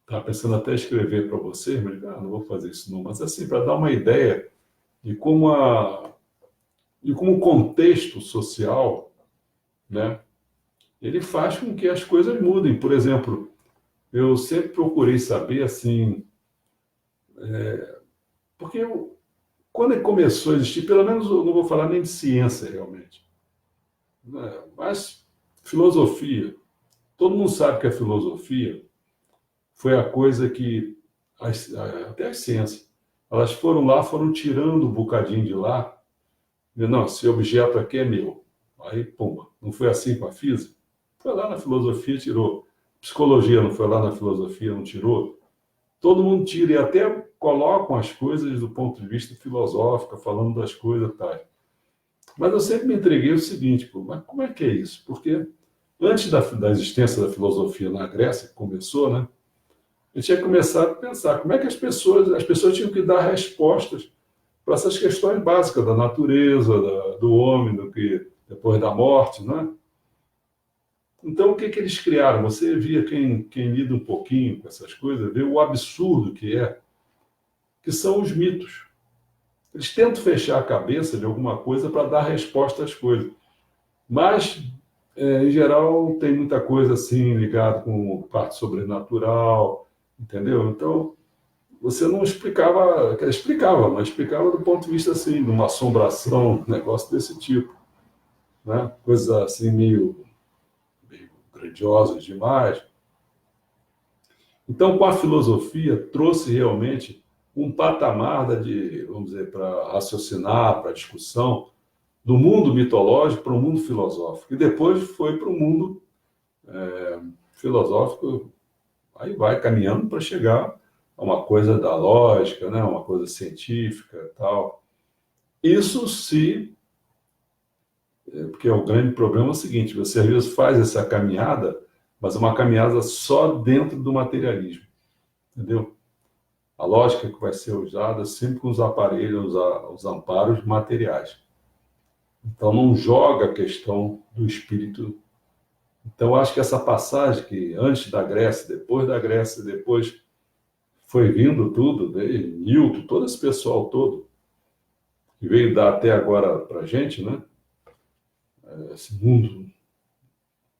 estava pensando até escrever para vocês, mas não vou fazer isso não, mas assim, para dar uma ideia de como o contexto social, né, ele faz com que as coisas mudem. Por exemplo, eu sempre procurei saber, assim, porque quando ele começou a existir, pelo menos eu não vou falar nem de ciência realmente, né, mas filosofia. Todo mundo sabe que a filosofia foi a coisa que, até as ciências, elas foram tirando um bocadinho de lá, e, não, esse objeto aqui é meu. Aí, pumba, não foi assim com a física? Foi lá na filosofia, tirou. Psicologia não foi lá na filosofia, não tirou? Todo mundo tira, e até colocam as coisas do ponto de vista filosófico, falando das coisas e tal. Mas eu sempre me entreguei o seguinte, mas como é que é isso? Porque antes da existência da filosofia na Grécia, que começou, né? Eu tinha começado a pensar como é que as pessoas tinham que dar respostas para essas questões básicas da natureza, do homem, do que depois da morte, né? Então, o que eles criaram? Você via, quem lida um pouquinho com essas coisas, vê o absurdo que são os mitos. Eles tentam fechar a cabeça de alguma coisa para dar resposta às coisas. Mas, em geral, tem muita coisa assim ligada com parte sobrenatural, entendeu? Então, você não explicava, explicava, mas explicava do ponto de vista assim, de uma assombração, um negócio desse tipo, né? Coisas assim meio grandiosas demais. Então, com a filosofia, trouxe realmente um patamar vamos dizer, para raciocinar, para discussão, do mundo mitológico para o mundo filosófico. E depois foi para o mundo filosófico, aí vai caminhando para chegar a uma coisa da lógica, né? Uma coisa científica e tal. Isso se... Porque o grande problema é o seguinte, você às vezes faz essa caminhada, mas é uma caminhada só dentro do materialismo, entendeu? A lógica que vai ser usada sempre com os aparelhos, os amparos materiais. Então não joga a questão do espírito. Então acho que essa passagem que antes da Grécia, depois foi vindo tudo, Newton, todo esse pessoal todo, que veio dar até agora para a gente, né? Esse mundo,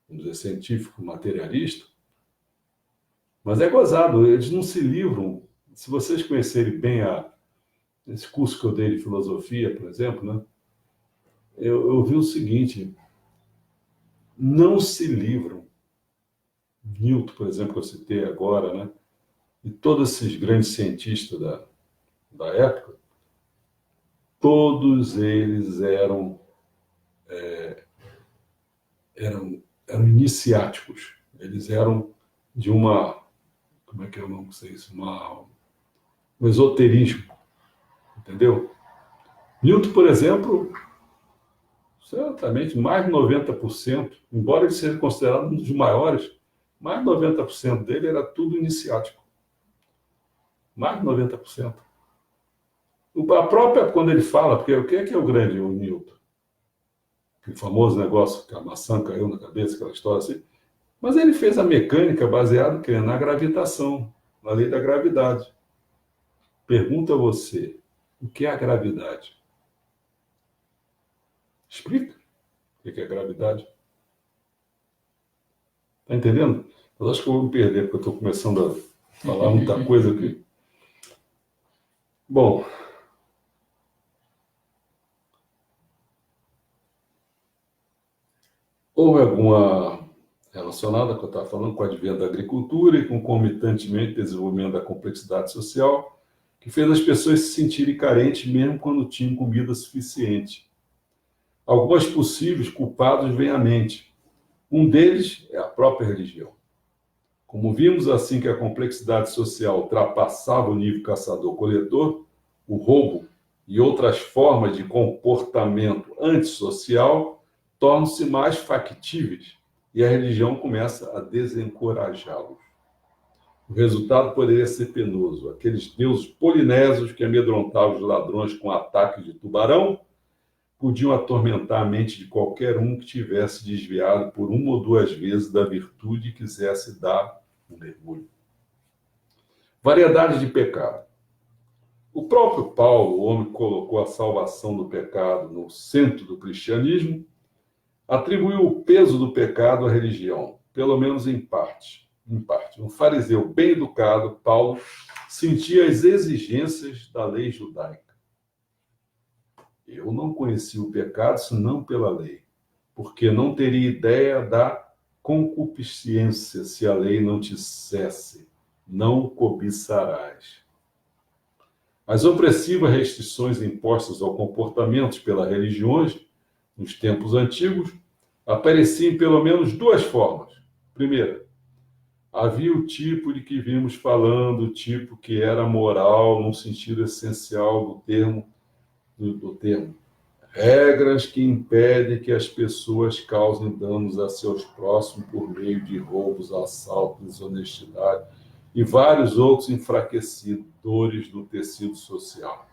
vamos dizer, científico, materialista, mas é gozado, eles não se livram. Se vocês conhecerem bem esse curso que eu dei de filosofia, por exemplo, né? Eu vi o seguinte, não se livram. Newton, por exemplo, que eu citei agora, né? E todos esses grandes cientistas da época, todos eles eram iniciáticos. Eles eram de uma, como é que eu não sei isso, um esoterismo, entendeu? Newton, por exemplo, certamente mais de 90%, embora ele seja considerado um dos maiores, mais de 90% dele era tudo iniciático. Mais de 90%. A própria, quando ele fala, porque o que é o grande, o Newton? O famoso negócio que a maçã caiu na cabeça, aquela história assim. Mas ele fez a mecânica baseada na gravitação, na lei da gravidade. Pergunta a você, o que é a gravidade? Explica o que é a gravidade. Está entendendo? Eu acho que eu vou me perder, porque eu estou começando a falar muita coisa aqui. Bom, houve alguma relacionada, que eu estava falando, com o advento da agricultura e concomitantemente desenvolvimento da complexidade social, que fez as pessoas se sentirem carentes mesmo quando tinham comida suficiente. Alguns possíveis culpados vêm à mente. Um deles é a própria religião. Como vimos assim que a complexidade social ultrapassava o nível caçador-coletor, o roubo e outras formas de comportamento antissocial tornam-se mais factíveis e a religião começa a desencorajá-los. O resultado poderia ser penoso. Aqueles deuses polinésios que amedrontavam os ladrões com ataques de tubarão podiam atormentar a mente de qualquer um que tivesse desviado por uma ou duas vezes da virtude e quisesse dar um mergulho. Variedade de pecado. O próprio Paulo, o homem que colocou a salvação do pecado no centro do cristianismo, atribuiu o peso do pecado à religião, pelo menos em parte. Um fariseu bem educado, Paulo, sentia as exigências da lei judaica. Eu não conheci o pecado senão pela lei, porque não teria ideia da concupiscência se a lei não te dissesse, não cobiçarás. As opressivas restrições impostas ao comportamento pelas religiões, nos tempos antigos, apareciam em pelo menos duas formas. Primeira, havia o tipo de que vimos falando, o tipo que era moral no sentido essencial do termo. Regras que impedem que as pessoas causem danos a seus próximos por meio de roubos, assaltos, desonestidade e vários outros enfraquecedores do tecido social.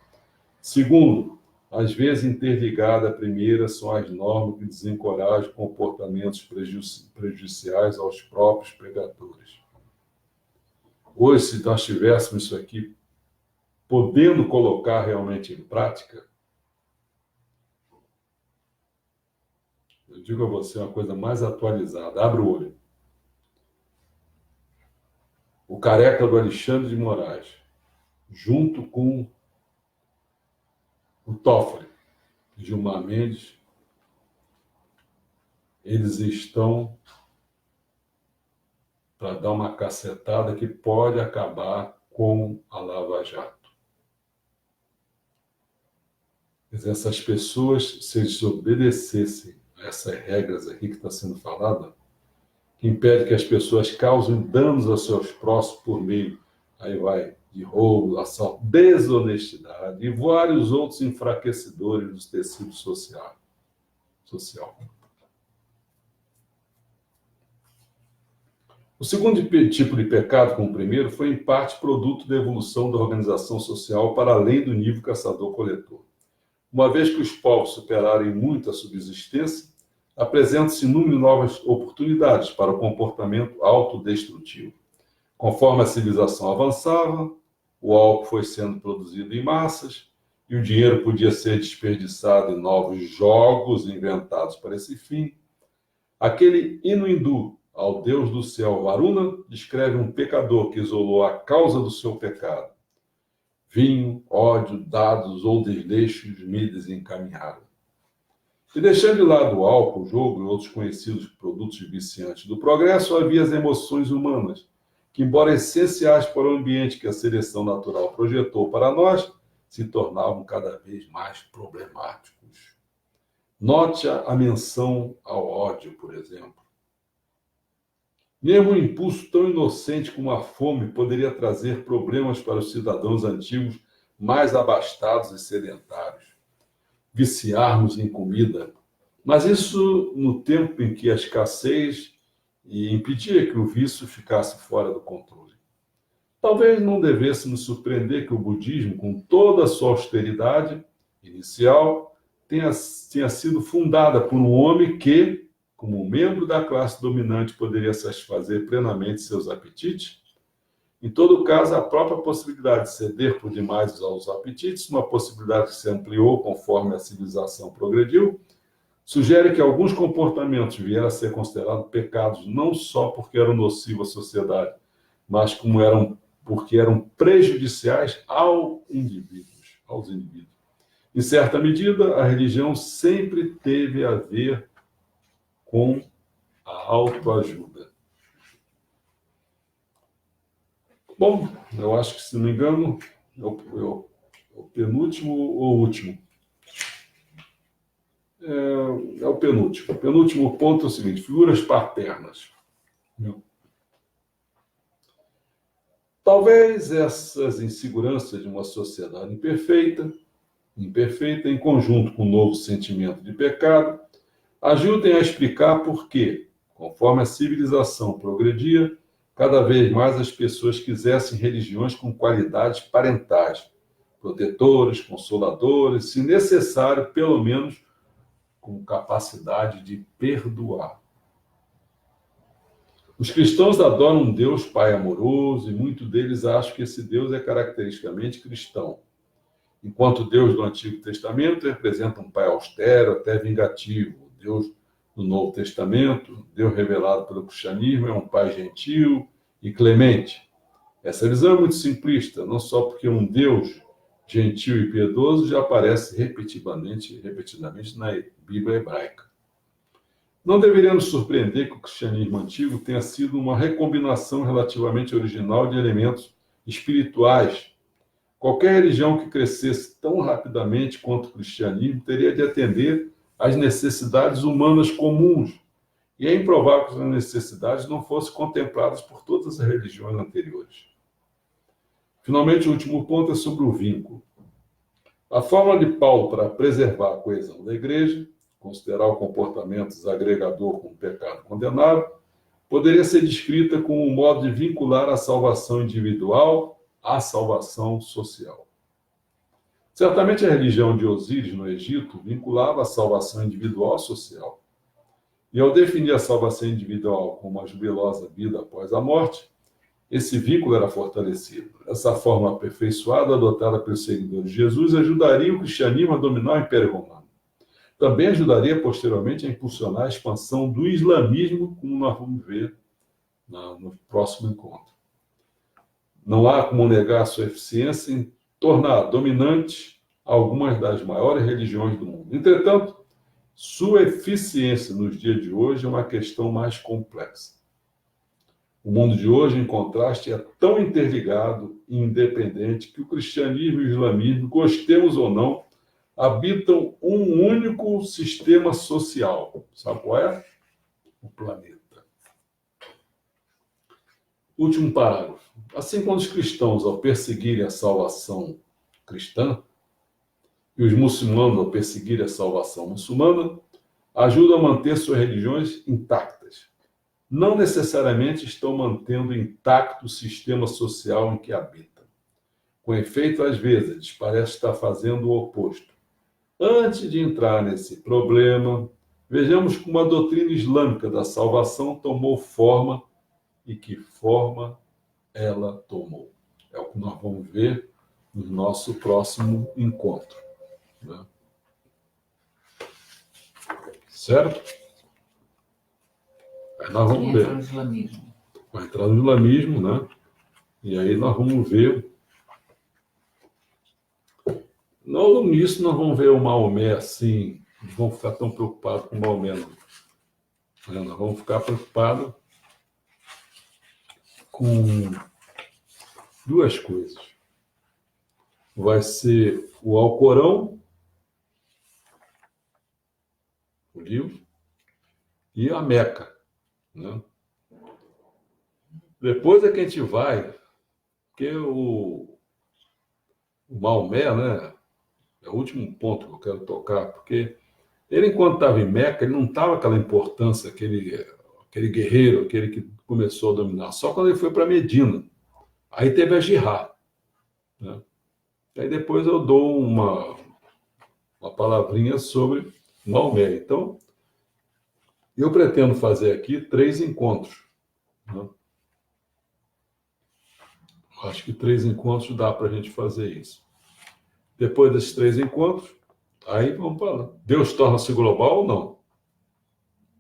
Segundo, às vezes interligada à primeira são as normas que desencorajam comportamentos prejudiciais aos próprios pregadores. Hoje, se nós tivéssemos isso aqui podendo colocar realmente em prática, eu digo a você uma coisa mais atualizada, abre o olho. O careca do Alexandre de Moraes, junto com o Toffoli, Gilmar Mendes, eles estão para dar uma cacetada que pode acabar com a Lava Jato. Mas essas pessoas, se eles obedecessem a essas regras aqui que está sendo falada, que impede que as pessoas causem danos aos seus próximos por meio, aí vai, de roubo, assalto, desonestidade e vários outros enfraquecedores do tecido social. O segundo tipo de pecado, como o primeiro, foi em parte produto da evolução da organização social para além do nível caçador-coletor. Uma vez que os povos superarem muito a subsistência, apresentam-se inúmeras novas oportunidades para o comportamento autodestrutivo. Conforme a civilização avançava, o álcool foi sendo produzido em massas e o dinheiro podia ser desperdiçado em novos jogos inventados para esse fim. Aquele hino hindu ao Deus do céu, Varuna, descreve um pecador que isolou a causa do seu pecado. Vinho, ódio, dados ou desleixos me desencaminharam. E deixando de lado o álcool, o jogo e outros conhecidos produtos viciantes do progresso, havia as emoções humanas, que, embora essenciais para o ambiente que a seleção natural projetou para nós, se tornavam cada vez mais problemáticos. Note a menção ao ódio, por exemplo. Mesmo um impulso tão inocente como a fome poderia trazer problemas para os cidadãos antigos mais abastados e sedentários. Viciarmos em comida, mas isso no tempo em que a escassez impedia que o vício ficasse fora do controle. Talvez não devesse nos surpreender que o budismo, com toda a sua austeridade inicial, tenha sido fundada por um homem que, como membro da classe dominante, poderia satisfazer plenamente seus apetites. Em todo caso, a própria possibilidade de ceder por demais aos apetites, uma possibilidade que se ampliou conforme a civilização progrediu, sugere que alguns comportamentos vieram a ser considerados pecados não só porque eram nocivos à sociedade, mas porque eram prejudiciais aos indivíduos. Em certa medida, a religião sempre teve a ver com a autoajuda. Bom, eu acho que, se não me engano, é o penúltimo ou último. É o penúltimo. O penúltimo ponto é o seguinte: figuras paternas. Talvez essas inseguranças de uma sociedade imperfeita, em conjunto com o novo sentimento de pecado, ajudem a explicar por que, conforme a civilização progredia, cada vez mais as pessoas quisessem religiões com qualidades parentais, protetoras, consoladoras, se necessário, pelo menos com capacidade de perdoar. Os cristãos adoram um Deus Pai amoroso e muitos deles acham que esse Deus é caracteristicamente cristão, enquanto o Deus do Antigo Testamento representa um Pai austero, até vingativo. O Deus do Novo Testamento, Deus revelado pelo cristianismo, é um Pai gentil e clemente. Essa visão é muito simplista, não só porque um Deus gentil e piedoso já aparece repetidamente na Bíblia hebraica. Não deveria nos surpreender que o cristianismo antigo tenha sido uma recombinação relativamente original de elementos espirituais. Qualquer religião que crescesse tão rapidamente quanto o cristianismo teria de atender às necessidades humanas comuns, e é improvável que essas necessidades não fossem contempladas por todas as religiões anteriores. Finalmente, o último ponto é sobre o vínculo. A forma de Paulo para preservar a coesão da igreja, considerar o comportamento desagregador como pecado condenável, poderia ser descrita como um modo de vincular a salvação individual à salvação social. Certamente a religião de Osíris no Egito vinculava a salvação individual à social. E ao definir a salvação individual como uma jubilosa vida após a morte, esse vínculo era fortalecido. Essa forma aperfeiçoada, adotada pelos seguidores de Jesus, ajudaria o cristianismo a dominar o Império Romano. Também ajudaria posteriormente a impulsionar a expansão do islamismo, como nós vamos ver no próximo encontro. Não há como negar sua eficiência em tornar dominante algumas das maiores religiões do mundo. Entretanto, sua eficiência nos dias de hoje é uma questão mais complexa. O mundo de hoje, em contraste, é tão interligado e independente que o cristianismo e o islamismo, gostemos ou não, habitam um único sistema social. Sabe qual é? O planeta. Último parágrafo. Assim como os cristãos, ao perseguirem a salvação cristã, e os muçulmanos, ao perseguirem a salvação muçulmana, ajudam a manter suas religiões intactas. Não necessariamente estão mantendo intacto o sistema social em que habitam. Com efeito, às vezes, parece estar fazendo o oposto. Antes de entrar nesse problema, vejamos como a doutrina islâmica da salvação tomou forma e que forma ela tomou. É o que nós vamos ver no nosso próximo encontro. Né? Certo? Aí nós vamos ver. Vai entrar no islamismo, né? E aí nós vamos ver. No início nós vamos ver o Maomé assim, não vamos ficar tão preocupados com o Maomé, não. Nós vamos ficar preocupados com duas coisas. Vai ser o Alcorão, o livro, e a Meca. Né? Depois é que a gente vai, porque o Maomé, né, é o último ponto que eu quero tocar, porque ele, enquanto estava em Meca, ele não estava aquela importância, aquele guerreiro, aquele que começou a dominar, só quando ele foi para Medina. Aí teve a Jihad. Né? Aí depois eu dou uma palavrinha sobre Maomé. Então, eu pretendo fazer aqui 3 encontros. Né? Acho que 3 encontros dá para a gente fazer isso. Depois desses 3 encontros, aí vamos para Deus torna-se global ou não?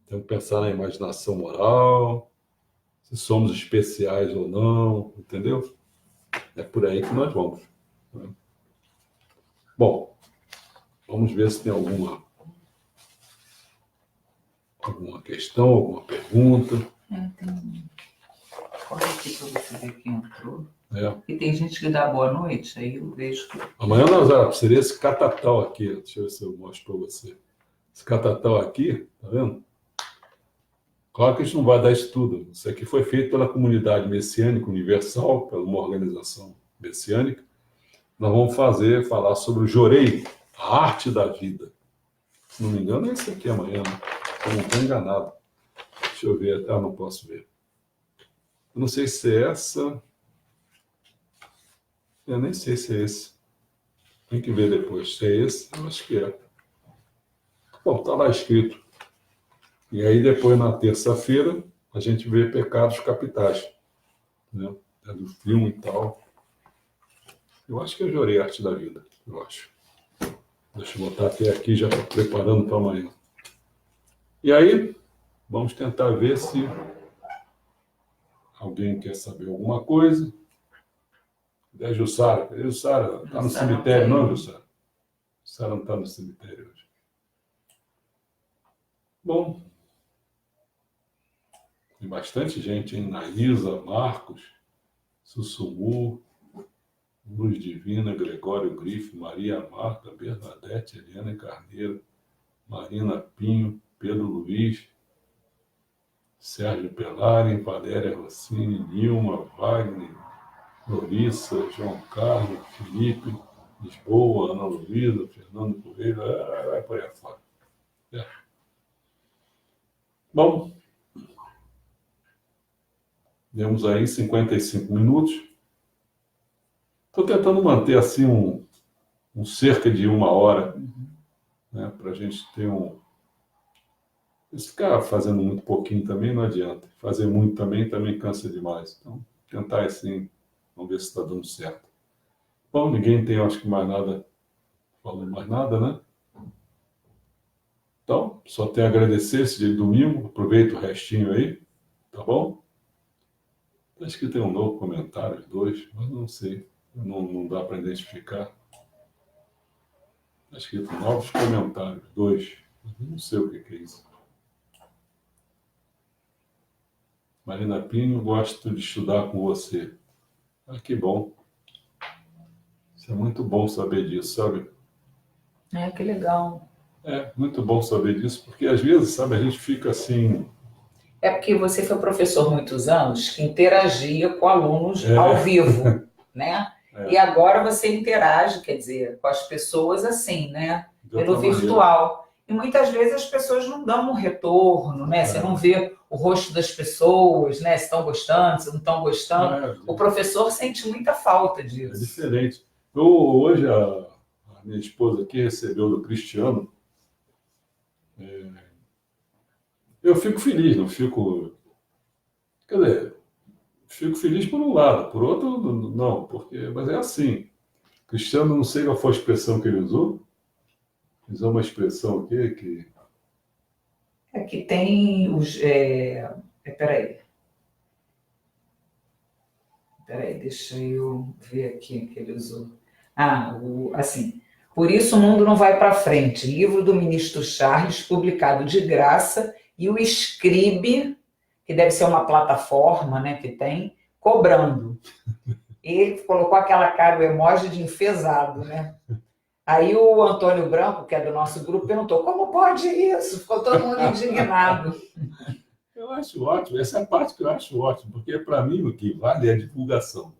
Temos que pensar na imaginação moral, se somos especiais ou não, entendeu? É por aí que nós vamos. Né? Bom, vamos ver se tem alguma questão, alguma pergunta. Pode aqui para você ver quem entrou. É. E tem gente que dá boa noite, aí eu vejo que... Amanhã nós seria esse catatal aqui. Deixa eu ver se eu mostro para você. Esse catatal aqui, tá vendo? Claro que a gente não vai dar isso tudo. Isso aqui foi feito pela comunidade messiânica universal, pela uma organização messiânica. Nós vamos falar sobre o Jorei, a arte da vida. Se não me engano, é esse aqui amanhã, né? Eu não estou enganado. Deixa eu ver. Ah, não posso ver. Eu não sei se é essa. Eu nem sei se é esse. Tem que ver depois. Se é esse, eu acho que é. Bom, está lá escrito. E aí depois, na terça-feira, a gente vê Pecados Capitais. Né? É do filme e tal. Eu acho que eu Jorei a arte da vida. Eu acho. Deixa eu botar até aqui, já estou preparando para amanhã. E aí, vamos tentar ver se alguém quer saber alguma coisa. Cadê a Jussara? Cadê a Jussara? Está no cemitério, não, Jussara? Jussara não está no cemitério hoje. Bom, tem bastante gente, hein? Naísa, Marcos, Sussumu, Luz Divina, Gregório Grife, Maria Marta, Bernadette, Eliana Carneiro, Marina Pinho, Pedro Luiz, Sérgio Pelari, Valéria Rossini, Nilma, Wagner, Lorissa, João Carlos, Felipe, Lisboa, Ana Luísa, Fernando Coelho, vai por aí fora. É. Bom, temos aí 55 minutos. Estou tentando manter assim um cerca de 1 hora, né, para a gente ter Se ficar fazendo muito pouquinho também não adianta. Fazer muito também cansa demais. Então, tentar assim, vamos ver se está dando certo. Bom, ninguém tem, acho que mais nada, falou mais nada, né? Então, só tenho a agradecer esse dia de domingo, aproveita o restinho aí, tá bom? Acho que tem um novo comentário, dois, mas não sei, não dá para identificar. Acho que tem novos comentários, dois, não sei o que é isso. Marina Pinho, gosto de estudar com você. Ah, que bom. Isso é muito bom saber disso, sabe? É, que legal. É, muito bom saber disso, porque às vezes, sabe, a gente fica assim. É porque você foi professor muitos anos que interagia com alunos É. ao vivo, né? É. E agora você interage, quer dizer, com as pessoas assim, né? De outra Pelo maneira. virtual. E muitas vezes as pessoas não dão um retorno, né? Você não vê o rosto das pessoas, né? Se estão gostando, se não estão gostando. O professor sente muita falta É disso. diferente. Hoje a minha esposa aqui recebeu do Cristiano. Eu fico feliz, não fico. Quer dizer, fico feliz por um lado, por outro, não, porque. Mas é assim. Cristiano, não sei qual foi a expressão que ele usou. Usou uma expressão aqui que. É que tem os. Peraí. Peraí, deixa eu ver aqui o que ele usou. Assim. Por isso o mundo não vai para frente. Livro do ministro Charles, publicado de graça, e o Scribe, que deve ser uma plataforma, né, que tem, cobrando. Ele colocou aquela cara, o emoji de enfesado, né? Aí o Antônio Branco, que é do nosso grupo, perguntou: como pode isso? Ficou todo mundo indignado. Eu acho ótimo, essa é a parte que eu acho ótimo, porque para mim o que vale é a divulgação.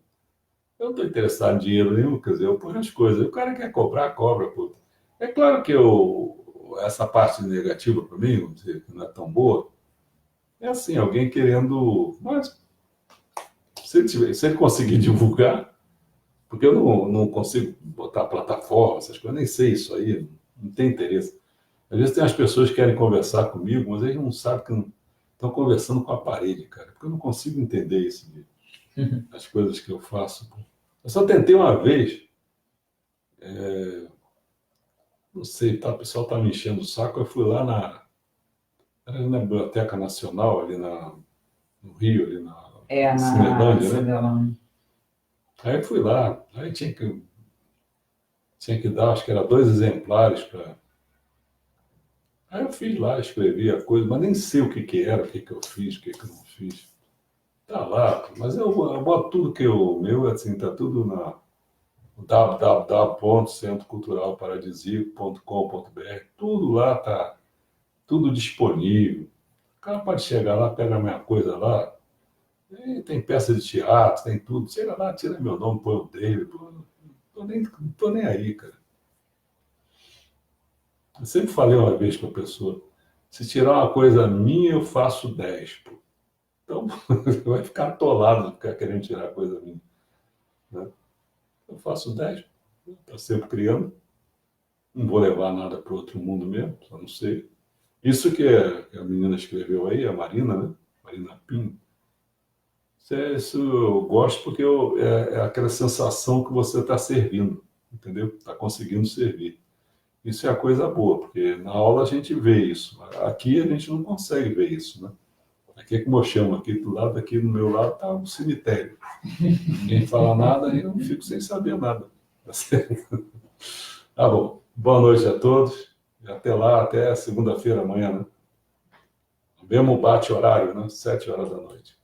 Eu não estou interessado em dinheiro nenhum, quer dizer, eu ponho as coisas. O cara quer cobrar, cobra, pô. É claro que essa parte negativa para mim, vamos dizer, que não é tão boa, é assim, alguém querendo. Mas se ele conseguir divulgar, porque eu não consigo botar plataforma, essas coisas, nem sei isso aí, não tem interesse. Às vezes tem as pessoas que querem conversar comigo, mas eles não sabem que estão conversando com a parede, cara, porque eu não consigo entender isso, as coisas que eu faço. Eu só tentei uma vez, não sei, tá, o pessoal tá me enchendo o saco, eu fui lá era na Biblioteca Nacional, ali no Rio, ali na Na Cinelândia, né? Cinelândia. Aí eu fui lá, aí tinha que dar, acho que era 2 exemplares para. Aí eu fiz lá, escrevi a coisa, mas nem sei o que era, o que eu fiz, o que eu não fiz. Tá lá, mas eu boto tudo que o meu, assim, tá tudo na www.centroculturalparadisíaco.com.br, tudo lá tá, tudo disponível. O cara pode chegar lá, pega a minha coisa lá, e tem peça de teatro, tem tudo. Chega lá, tira meu nome, põe o dele, pô, não tô nem aí, cara. Eu sempre falei uma vez com a pessoa, se tirar uma coisa minha, eu faço 10, pô. Então, vai ficar atolado de ficar querendo tirar coisa minha, né? Eu faço 10, está sempre criando, não vou levar nada para outro mundo mesmo, só não sei. Isso que a menina escreveu aí, a Marina, né? Marina Pinho. Isso eu gosto porque é aquela sensação que você está servindo, entendeu? Está conseguindo servir. Isso é a coisa boa, porque na aula a gente vê isso. Aqui a gente não consegue ver isso, né? Aqui é como eu chamo, aqui do lado, aqui do meu lado está um cemitério. Ninguém fala nada e eu fico sem saber nada. Tá certo? Tá bom. Boa noite a todos. E até lá, até segunda-feira amanhã, né? O mesmo bate horário, né? 7 horas da noite.